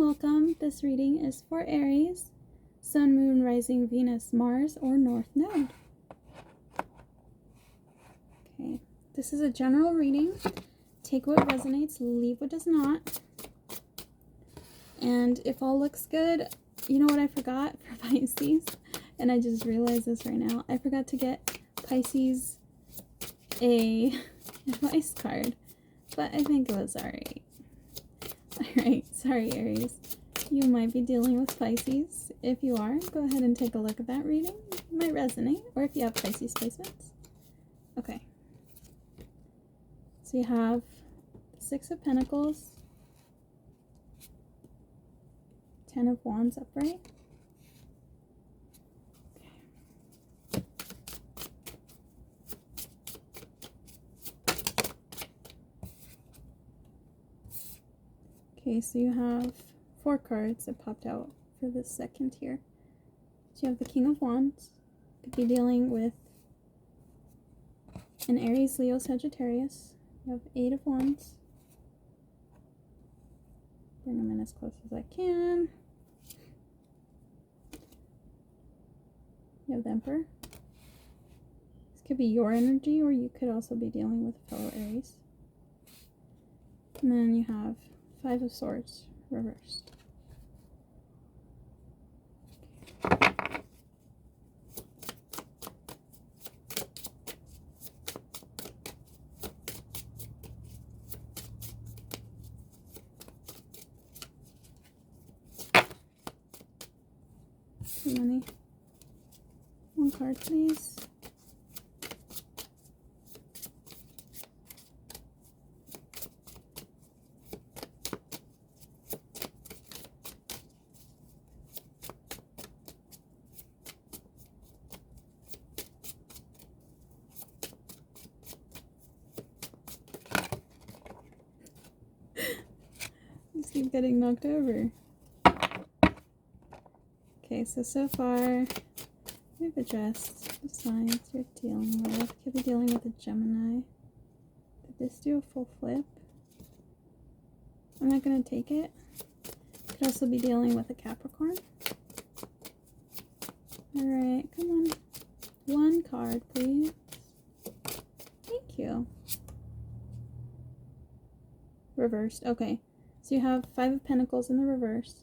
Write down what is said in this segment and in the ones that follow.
welcome. This reading is for Aries, Sun, Moon, Rising, Venus, Mars, or North Node. Okay, this is a general reading. Take what resonates, leave what does not. And if all looks good, you know what I forgot for Pisces? And I just realized this right now. I forgot to get Pisces a advice card, but I think it was alright. Alright, sorry Aries. You might be dealing with Pisces. If you are, go ahead and take a look at that reading. It might resonate, or if you have Pisces placements. Okay. So you have the Six of Pentacles, Ten of Wands upright. Okay, so you have 4 cards that popped out for this second here. So you have the King of Wands. Could be dealing with an Aries, Leo, Sagittarius. You have 8 of Wands. Bring them in as close as I can. You have the Emperor. This could be your energy, or you could also be dealing with a fellow Aries. And then you have 5 of Swords reversed. Too many. One card, please. Just keep getting knocked over. Okay, so far we've addressed the signs you're dealing with. Could be dealing with a Gemini. Did this do a full flip? I'm not going to take it. Could also be dealing with a Capricorn. Alright, come on. One card, please. Thank you. Reversed. Okay. So you have 5 of Pentacles in the reverse.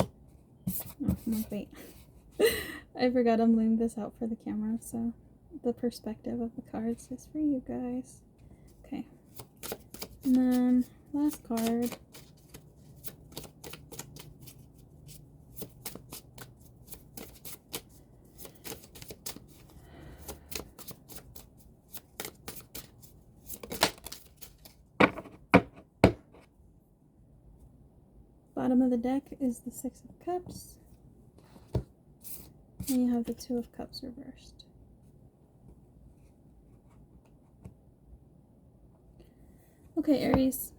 Oh, no, wait. I forgot I'm laying this out for the camera, so the perspective of the cards is for you guys. Okay. And then, last card. Bottom of the deck is the 6 of Cups. And you have the 2 of Cups reversed. Okay, Aries.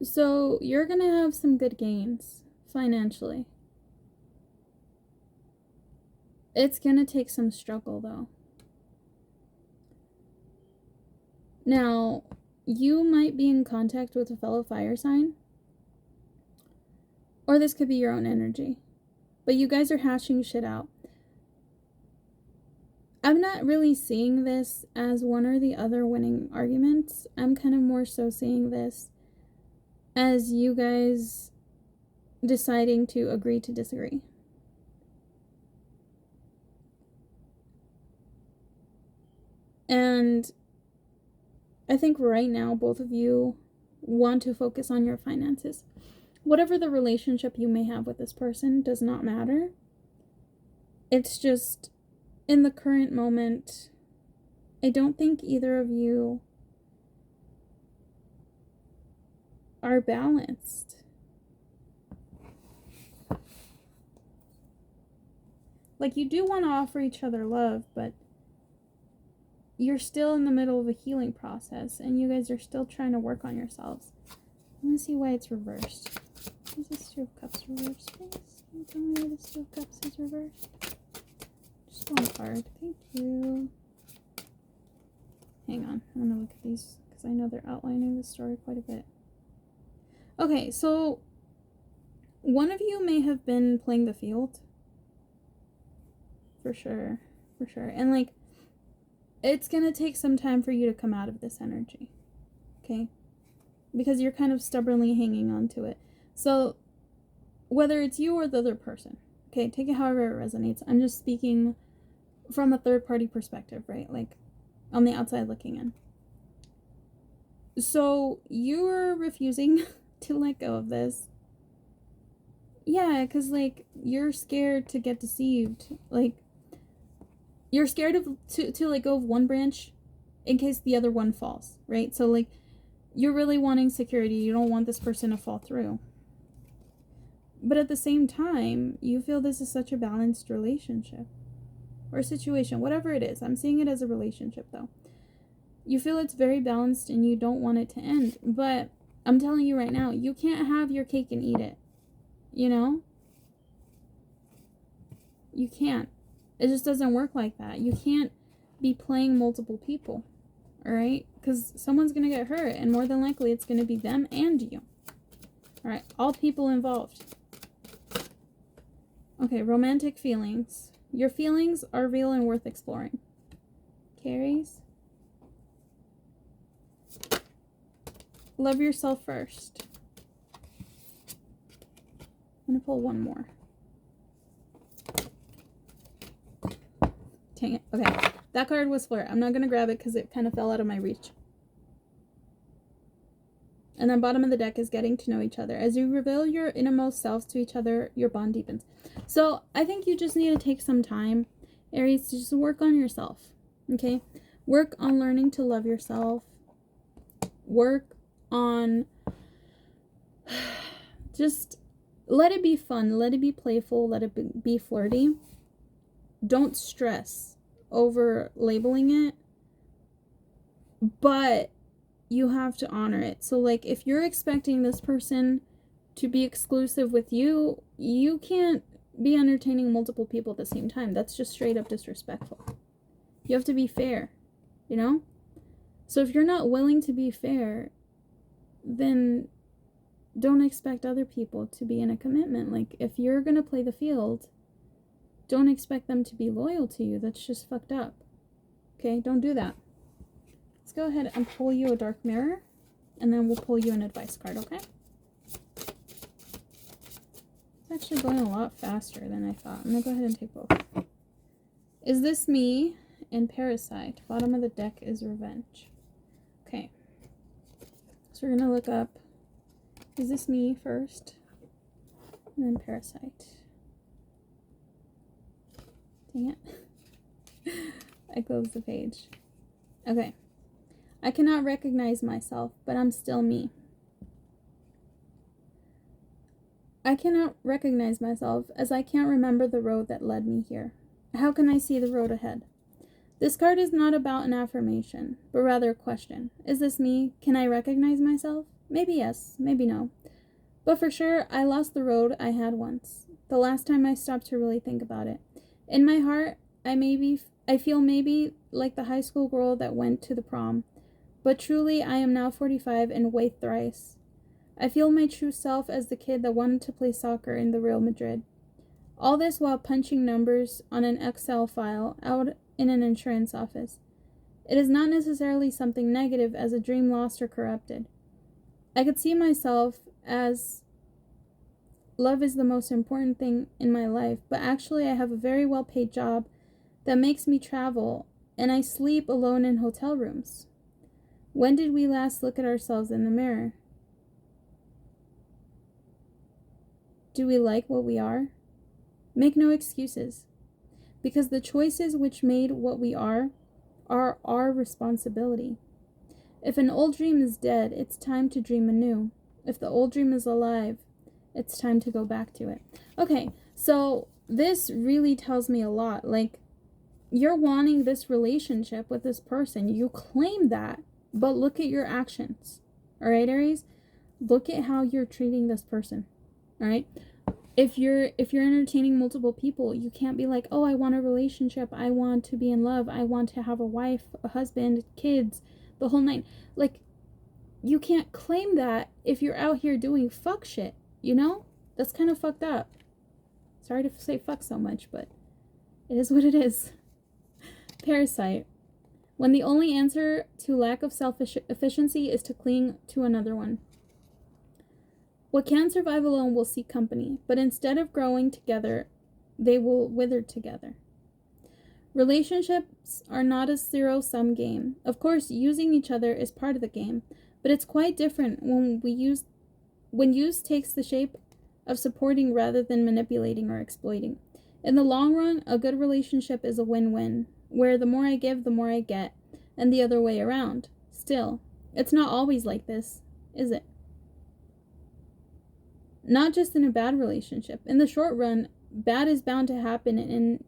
So you're going to have some good gains financially. It's going to take some struggle though. Now, you might be in contact with a fellow fire sign. Or this could be your own energy. But you guys are hashing shit out. I'm not really seeing this as one or the other winning arguments. I'm kind of more so seeing this as you guys deciding to agree to disagree. And I think right now both of you want to focus on your finances. Whatever the relationship you may have with this person does not matter. It's just, in the current moment, I don't think either of you are balanced. Like, you do want to offer each other love, but you're still in the middle of a healing process, and you guys are still trying to work on yourselves. I want to see why it's reversed. Is this 2 of Cups reversed, please? Can you tell me why this 2 of Cups is reversed? Just one card. Thank you. hang on. I'm going to look at these because I know they're outlining the story quite a bit. Okay, so one of you may have been playing the field. For sure. For sure. And, like, it's going to take some time for you to come out of this energy. Okay? Because you're kind of stubbornly hanging on to it. So, whether it's you or the other person, okay, take it however it resonates. I'm just speaking from a third-party perspective, right? Like, on the outside looking in. So, you're refusing to let go of this. Yeah, because, like, you're scared to get deceived. Like, you're scared to let go of one branch in case the other one falls, right? So, like, you're really wanting security. You don't want this person to fall through. But at the same time, you feel this is such a balanced relationship or situation, whatever it is. I'm seeing it as a relationship, though. You feel it's very balanced and you don't want it to end. But I'm telling you right now, you can't have your cake and eat it. You know? You can't. It just doesn't work like that. You can't be playing multiple people. Alright? Because someone's going to get hurt. And more than likely, it's going to be them and you. Alright? All people involved. Okay, romantic feelings. Your feelings are real and worth exploring. Aries? Love yourself first. I'm going to pull one more. Dang it. Okay. That card was flirt. I'm not going to grab it because it kind of fell out of my reach. And then bottom of the deck is getting to know each other. As you reveal your innermost selves to each other, your bond deepens. So I think you just need to take some time, Aries, to just work on yourself. Okay? Work on learning to love yourself. Work on just let it be fun. Let it be playful. Let it be flirty. Don't stress over labeling it. But you have to honor it. So, like, if you're expecting this person to be exclusive with you, you can't be entertaining multiple people at the same time. That's just straight up disrespectful. You have to be fair, you know? So if you're not willing to be fair, then don't expect other people to be in a commitment. Like, if you're going to play the field, don't expect them to be loyal to you. That's just fucked up. Okay? Don't do that. Let's go ahead and pull you a dark mirror, and then we'll pull you an advice card, okay? It's actually going a lot faster than I thought. I'm going to go ahead and take both. Is this me? And Parasite. Bottom of the deck is Revenge. Okay. So we're going to look up, is this me first? And then Parasite. Dang it. I closed the page. Okay. I cannot recognize myself, but I'm still me. I cannot recognize myself as I can't remember the road that led me here. How can I see the road ahead? This card is not about an affirmation, but rather a question. Is this me? Can I recognize myself? Maybe yes, maybe no. But for sure, I lost the road I had once. The last time I stopped to really think about it. In my heart, I feel maybe like the high school girl that went to the prom. But truly, I am now 45 and weigh thrice. I feel my true self as the kid that wanted to play soccer in the Real Madrid. All this while punching numbers on an Excel file out in an insurance office. It is not necessarily something negative as a dream lost or corrupted. I could see myself as love is the most important thing in my life, but actually I have a very well-paid job that makes me travel, and I sleep alone in hotel rooms. When did we last look at ourselves in the mirror? Do we like what we are? Make no excuses, because the choices which made what we are our responsibility. If an old dream is dead, it's time to dream anew. If the old dream is alive, it's time to go back to it. Okay, so this really tells me a lot. Like, you're wanting this relationship with this person. You claim that. But look at your actions. All right, Aries? Look at how you're treating this person. All right? If you're entertaining multiple people, you can't be like, oh, I want a relationship, I want to be in love, I want to have a wife, a husband, kids, the whole nine. Like, you can't claim that if you're out here doing fuck shit, you know? That's kind of fucked up. Sorry to say fuck so much, but it is what it is. Parasite. When the only answer to lack of self-efficiency is to cling to another one. What can survive alone will seek company, but instead of growing together, they will wither together. Relationships are not a zero-sum game. Of course, using each other is part of the game, but it's quite different when use takes the shape of supporting rather than manipulating or exploiting. In the long run, a good relationship is a win-win, where the more I give, the more I get, and the other way around. Still, it's not always like this, is it? Not just in a bad relationship. In the short run, bad is bound to happen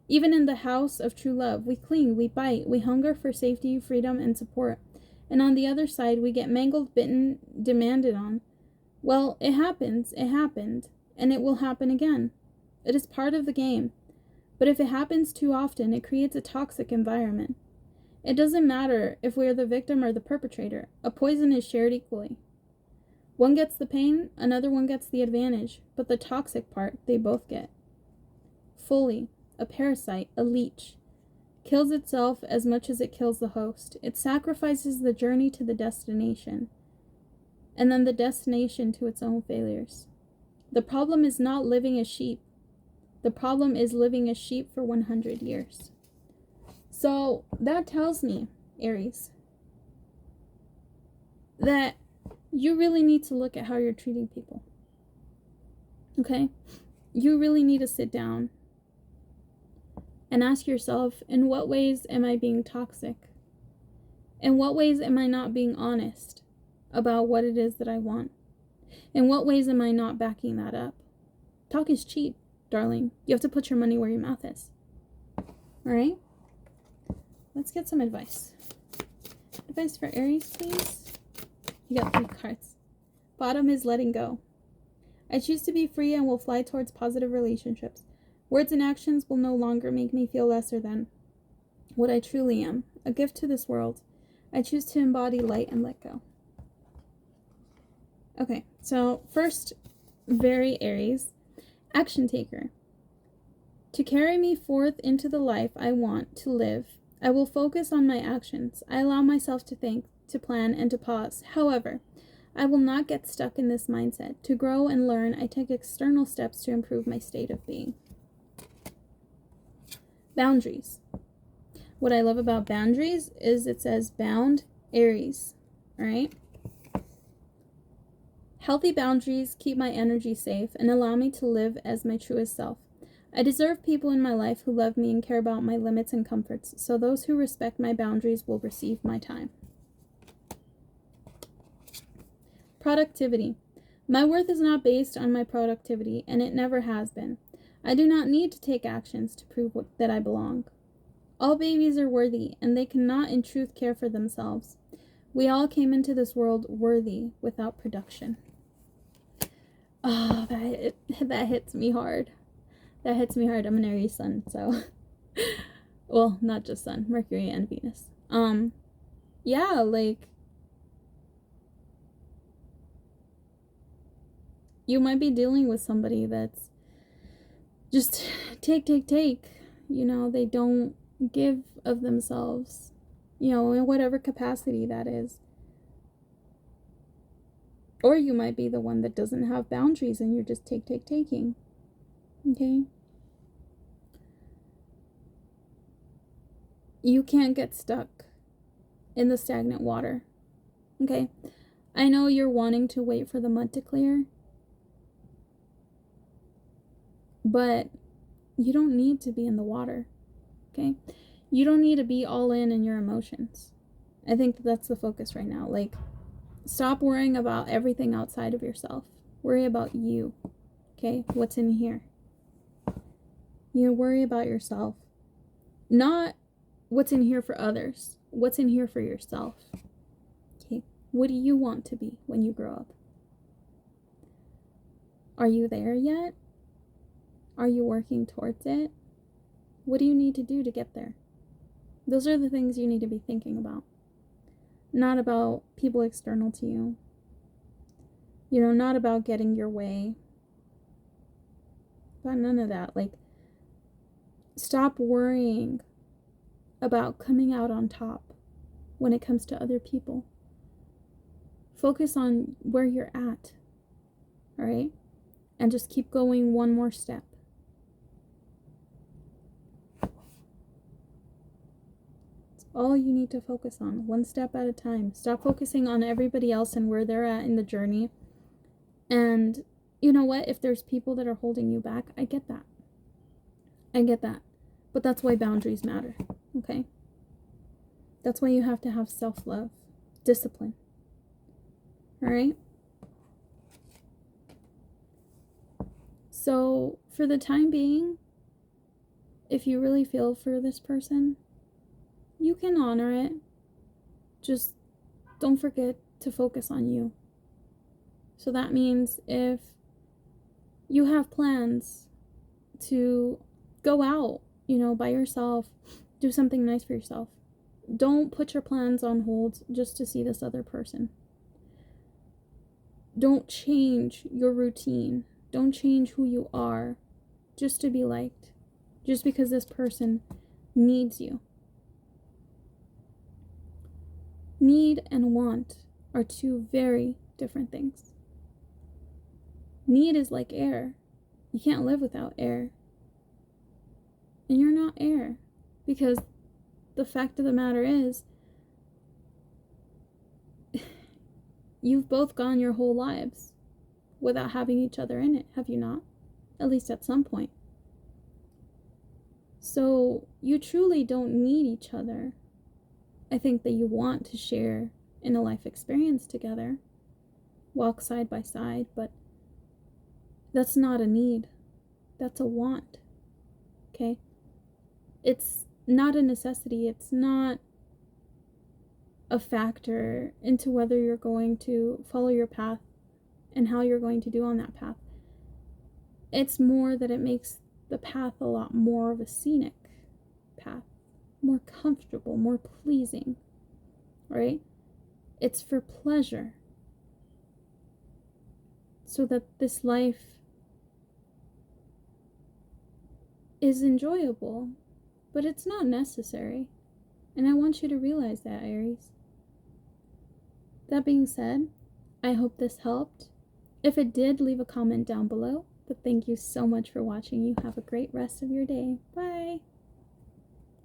even in the house of true love. We cling, we bite, we hunger for safety, freedom, and support. And on the other side, we get mangled, bitten, demanded on. Well, it happens, it happened, and it will happen again. It is part of the game. But if it happens too often, it creates a toxic environment. It doesn't matter if we are the victim or the perpetrator. A poison is shared equally. One gets the pain, another one gets the advantage, but the toxic part, they both get. Fully, a parasite, a leech, kills itself as much as it kills the host. It sacrifices the journey to the destination, and then the destination to its own failures. The problem is not living as sheep. The problem is living as sheep for 100 years. So that tells me, Aries, that you really need to look at how you're treating people. Okay? You really need to sit down and ask yourself, in what ways am I being toxic? In what ways am I not being honest about what it is that I want? In what ways am I not backing that up? Talk is cheap, darling. You have to put your money where your mouth is. Alright? Let's get some advice. Advice for Aries, please. You got 3 cards. Bottom is letting go. I choose to be free and will fly towards positive relationships. Words and actions will no longer make me feel lesser than what I truly am, a gift to this world. I choose to embody light and let go. Okay, so first, very Aries, action taker. To carry me forth into the life I want to live, I will focus on my actions. I allow myself to think, to plan, and to pause. However, I will not get stuck in this mindset. To grow and learn, I take external steps to improve my state of being. Boundaries. What I love about boundaries is it says bound Aries. Alright? Healthy boundaries keep my energy safe and allow me to live as my truest self. I deserve people in my life who love me and care about my limits and comforts, so those who respect my boundaries will receive my time. Productivity. My worth is not based on my productivity, and it never has been. I do not need to take actions to prove that I belong. All babies are worthy, and they cannot in truth care for themselves. We all came into this world worthy without production. Oh, that hits me hard. That hits me hard. I'm an Aries sun, so... well, not just sun, Mercury and Venus. Yeah, like... you might be dealing with somebody that's just take. You know, they don't give of themselves, you know, in whatever capacity that is. Or you might be the one that doesn't have boundaries and you're just taking. Okay? You can't get stuck in the stagnant water. Okay? I know you're wanting to wait for the mud to clear, but you don't need to be in the water. Okay? You don't need to be all in your emotions. I think that's the focus right now. Like, stop worrying about everything outside of yourself. Worry about you. Okay? What's in here? You worry about yourself. Not what's in here for others. What's in here for yourself. Okay? What do you want to be when you grow up? Are you there yet? Are you working towards it? What do you need to do to get there? Those are the things you need to be thinking about. Not about people external to you. You know, not about getting your way. But none of that. Like, stop worrying about coming out on top when it comes to other people. Focus on where you're at. All right? And just keep going one more step. It's all you need to focus on, one step at a time. Stop focusing on everybody else and where they're at in the journey. And you know what? If there's people that are holding you back, I get that. I get that. But that's why boundaries matter, okay? That's why you have to have self-love, discipline. All right? So, for the time being, if you really feel for this person, you can honor it. Just don't forget to focus on you. So that means if you have plans to go out, you know, by yourself, do something nice for yourself. Don't put your plans on hold just to see this other person. Don't change your routine. Don't change who you are just to be liked. Just because this person needs you. Need and want are two very different things. Need is like air. You can't live without air. And you're not air. Because the fact of the matter is, you've both gone your whole lives without having each other in it, have you not? At least at some point. So you truly don't need each other. I think that you want to share in a life experience together, walk side by side, but that's not a need. That's a want. Okay? It's not a necessity. It's not a factor into whether you're going to follow your path and how you're going to do on that path. It's more that it makes the path a lot more of a scenic path, more comfortable, more pleasing, right? It's for pleasure, so that this life is enjoyable, but it's not necessary. And I want you to realize that, Aries. That being said, I hope this helped. If it did, leave a comment down below. But thank you so much for watching. You have a great rest of your day. Bye!